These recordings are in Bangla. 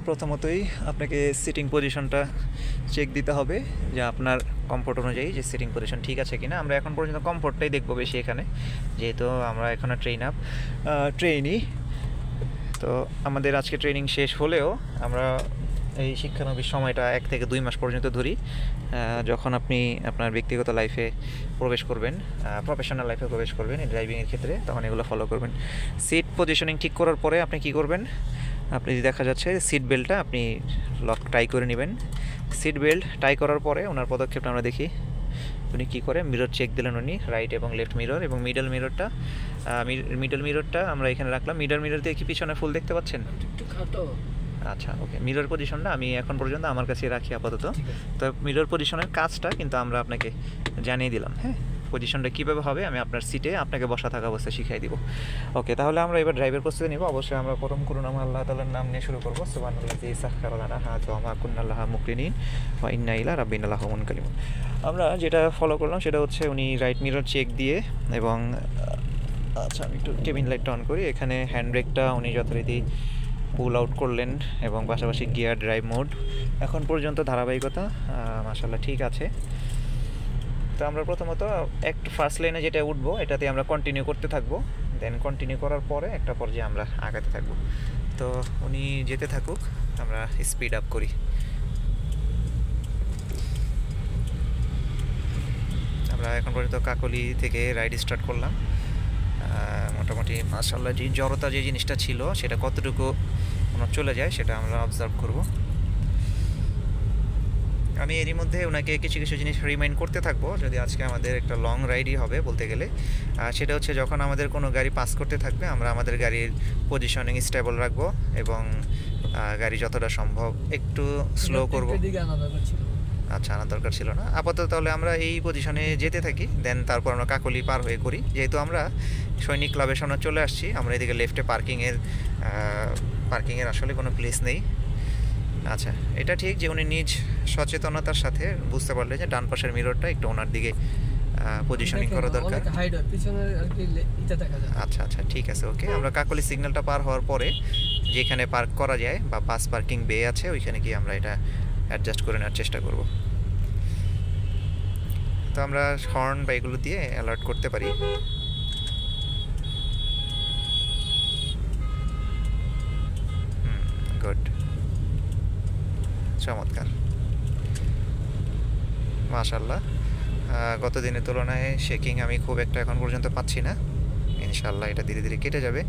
প্রথমতই আপনাকে সিটিং পজিশনটা চেক দিতে হবে যে আপনার কমফোর্ট অনুযায়ী যে সিটিং পজিশন ঠিক আছে কিনা। আমরা এখন পর্যন্ত কমফোর্টটাই দেখবো বেশি এখানে, যেহেতু আমরা এখনও ট্রেইনি। তো আমাদের আজকে ট্রেনিং শেষ হলেও আমরা এই শিক্ষানবিশ সময়টা 1 থেকে 2 মাস পর্যন্ত ধরি। যখন আপনি আপনার ব্যক্তিগত লাইফে প্রবেশ করবেন, প্রফেশনাল লাইফে প্রবেশ করবেন এই ড্রাইভিংয়ের ক্ষেত্রে, তখন এগুলো ফলো করবেন। সিট পজিশনিং ঠিক করার পরে আপনি কি করবেন, আপনি দেখা যাচ্ছে সিট বেল্টটা আপনি লক টাই করে নেবেন। সিট বেল্ট টাই করার পরে ওনার পদক্ষেপটা আমরা দেখি। উনি কী করে, মিরর চেক দিলেন উনি, রাইট এবং লেফট মিরর, এবং মিডল মিররটা আমরা এখানে রাখলাম। মিরর দিয়ে কি পিছনে ফুল দেখতে পাচ্ছেন? আচ্ছা, ওকে। মিরর পজিশনটা আমি এখন পর্যন্ত আমার কাছে রাখি আপাতত। তো মিরর পজিশনের কাজটা কিন্তু আমরা আপনাকে জানিয়ে দিলাম। হ্যাঁ, পজিশনটা কীভাবে হবে আমি আপনার সিটে আপনাকে বসা থাকা অবস্থায় শিখিয়ে দিব। ওকে, তাহলে আমরা এবার ড্রাইভের প্রস্তুতি নিব। অবশ্যই আমরা পরম করুণাময় আল্লাহ তাআলার নাম নিয়ে শুরু করবো। সুবহানাল্লাযী সাখখারা লানা হাযা ওয়া মা কুন্না লাহু মুকরিনিন ওয়া ইন্না ইলা রাব্বিনা লামুনকালিবুন। আমরা যেটা ফলো করলাম সেটা হচ্ছে উনি রাইট মিরর চেক দিয়ে, এবং আচ্ছা আমি একটু কেবিন লাইটটা অন করি। এখানে হ্যান্ড ব্রেকটা উনি যথারীতি পুল আউট করলেন, এবং পাশাপাশি গিয়ার ড্রাইভ মোড এখন পর্যন্ত ধারাবাহিকতা মাশাআল্লাহ ঠিক আছে। তো আমরা প্রথমত ফার্স্ট লাইনে যেটা উঠবো এটাতে আমরা কন্টিনিউ করতে থাকবো। দেন কন্টিনিউ করার পরে একটা পর্যায়ে আমরা আগাতে থাকবো। তো উনি যেতে থাকুক, আমরা স্পিড আপ করি। আমরা এখন পর্যন্ত কাকলি থেকে রাইড স্টার্ট করলাম। মোটামুটি মাশাআল্লাহ যে জড়তা যে জিনিসটা ছিল সেটা কতটুকু ওনার চলে যায় সেটা আমরা অবজার্ভ করব। আমি এরই মধ্যে ওনাকে কিছু কিছু জিনিস রিমাইন্ড করতে থাকবো, যদি আজকে আমাদের একটা লং রাইডই হবে বলতে গেলে। সেটা হচ্ছে যখন আমাদের কোনো গাড়ি পাস করতে থাকবে আমরা আমাদের গাড়ির পজিশনিং স্টেবল রাখবো, এবং গাড়ি যতটা সম্ভব একটু স্লো করবো। আচ্ছা, আনার দরকার ছিল না আপাতত। তাহলে আমরা এই পজিশনে যেতে থাকি, দেন তারপর আমরা কাকলি পার হয়ে করি। যেহেতু আমরা সৈনিক ক্লাবের সামনে চলে আসছি, আমরা এদিকে লেফটে পার্কিংয়ের আসলে কোনো প্লেস নেই। আচ্ছা, এটা ঠিক যে উনি নিজ সচেতনতার সাথে বুঝতে পারলেন যে ডান পাশের মিররটা একটু ওনার দিকে পজিশনিং করা দরকার। আচ্ছা আচ্ছা, ঠিক আছে, ওকে। আমরা কাকলি সিগন্যালটা পার হওয়ার পরে যেখানে পার্ক করা যায় বা বাস পার্কিং বে আছে ওইখানে গিয়ে আমরা এটা অ্যাডজাস্ট করে নেওয়ার চেষ্টা করব। তো আমরা হর্ন বা এগুলো দিয়ে অ্যালার্ট করতে পারি। গুড, চমৎকার, মাশাআল্লাহ। গত দিনের তুলনায় শেকিং আমি খুব একটা এখন পর্যন্ত পাচ্ছি না। ইনশাআল্লাহ এটা ধীরে ধীরে কেটে যাবে।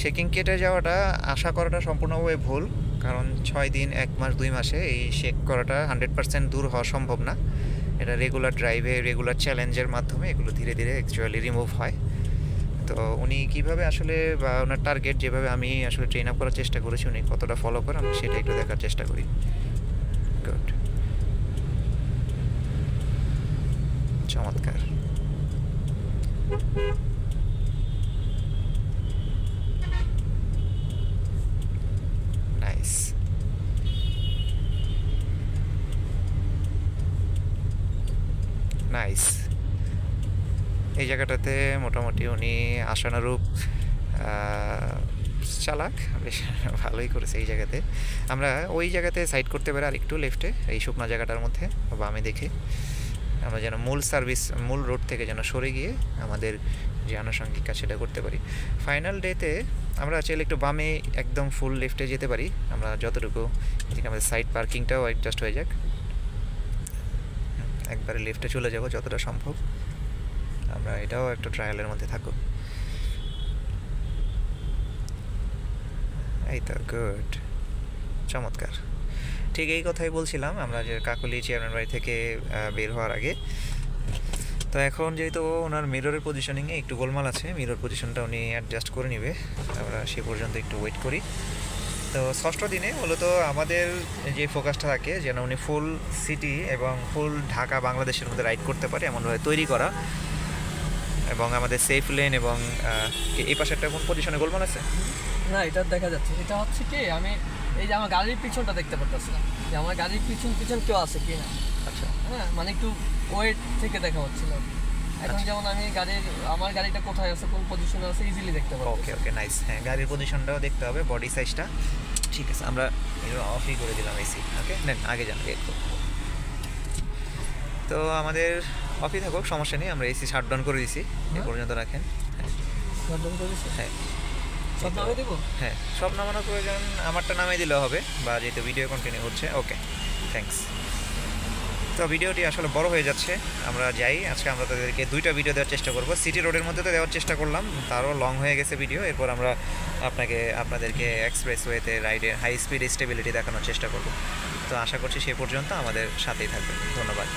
শেকিং কেটে যাওয়াটা আশা করাটা সম্পূর্ণভাবে ভুল, কারণ 6 দিন, 1 মাস, 2 মাসে এই শেক করাটা 100% দূর হওয়া সম্ভব না। এটা রেগুলার ড্রাইভে, রেগুলার চ্যালেঞ্জের মাধ্যমে এগুলো ধীরে ধীরে অ্যাকচুয়ালি রিমুভ হয়। তো উনি কীভাবে আসলে, বা ওনার টার্গেট যেভাবে আমি আসলে ট্রেন আপ করার চেষ্টা করেছি, উনি কতটা ফলো করে আমি সেটা একটু দেখার চেষ্টা করি। গুড, চমৎকার। Nice, nice. এই জায়গাটাতে মোটামুটি উনি আশানুরূপ চালাক, বেশ ভালোই করেছে। এই জায়গাতে আমরা ওই জায়গাতে সাইড করতে পারি আর একটু লেফটে, এই শুকনো জায়গাটার মধ্যে বামে দেখে আমরা যেন মূল রোড থেকে যেন সরে গিয়ে আমাদের যে আনুষঙ্গিক কাজ সেটা করতে পারি। ফাইনাল ডেতে আমরা চাইলে একটু বামে একদম ফুল লেফটে যেতে পারি, আমরা যতটুকু, এদিকে আমাদের সাইড পার্কিংটাও অ্যাডজাস্ট হয়ে যাক। একবারে লেফটে চলে যাব যতটা সম্ভব। আমরা এটাও একটু ট্রায়ালের মধ্যে থাকবো। এই তো, গুড, চমৎকার। ঠিক এই কথাই বলছিলাম আমরা যে কাকলি চেয়ারম্যান বাড়ি থেকে বের হওয়ার আগে। তো এখন যেহেতু ওনার মিররের পজিশনিংয়ে একটু গোলমাল আছে, মিরর পজিশনটা উনি অ্যাডজাস্ট করে নেবে, আমরা সে পর্যন্ত একটু ওয়েট করি। তো ষষ্ঠ দিনে মূলত আমাদের যে ফোকাসটা থাকে যেন উনি ফুল সিটি এবং ফুল ঢাকা বাংলাদেশের মধ্যে রাইড করতে পারে এমনভাবে তৈরি করা, এবং আমাদের সেফ লেন। এবং এই পাশেরটা কোন পজিশনে গোলমাল আছে না, এটা দেখা যাচ্ছে। এটা হচ্ছে কি, আমি এই যে আমার গাড়ির পিছনটা দেখতে পারতেছি না, যে আমার গাড়ির পিছন কেউ আছে কি না। আচ্ছা, হ্যাঁ, মানে একটু ওয়েট থেকে দেখা হচ্ছিল। এখন যেমন আমি আমার গাড়িটা কোথায় আছে, কোন পজিশনে আছে ইজিলি দেখতে পাবো। ওকে ওকে, নাইস। হ্যাঁ, গাড়ির পজিশনটাও দেখতে হবে, বডি সাইজটা। ঠিক আছে, আমরা অফই করে দিলাম এসি। ওকে, নেন আগে যান একটু। তো আমাদের অফই থাকুক, সমস্যা নেই, আমরা এসি শাট ডাউন করে দিছি, এ পর্যন্ত রাখেন। হ্যাঁ সব নামে দেবো? হ্যাঁ, সব নামানোর প্রয়োজন, আমারটা নামিয়ে দিলেও হবে, বা যেহেতু ভিডিও কন্টিনিউ হচ্ছে। ওকে, থ্যাঙ্কস। তো ভিডিওটি আসলে বড় হয়ে যাচ্ছে, আমরা যাই। আজকে আমরা তাদেরকে 2টা ভিডিও দেওয়ার চেষ্টা করব। সিটি রোডের মধ্যে তো দেওয়ার চেষ্টা করলাম, তারও লং হয়ে গেছে ভিডিও। এরপর আমরা আপনাদেরকে এক্সপ্রেসওয়েতে রাইডের হাই স্পিড স্টেবিলিটি দেখানোর চেষ্টা করব। তো আশা করছি সেই পর্যন্ত আমাদের সাথেই থাকবেন। ধন্যবাদ।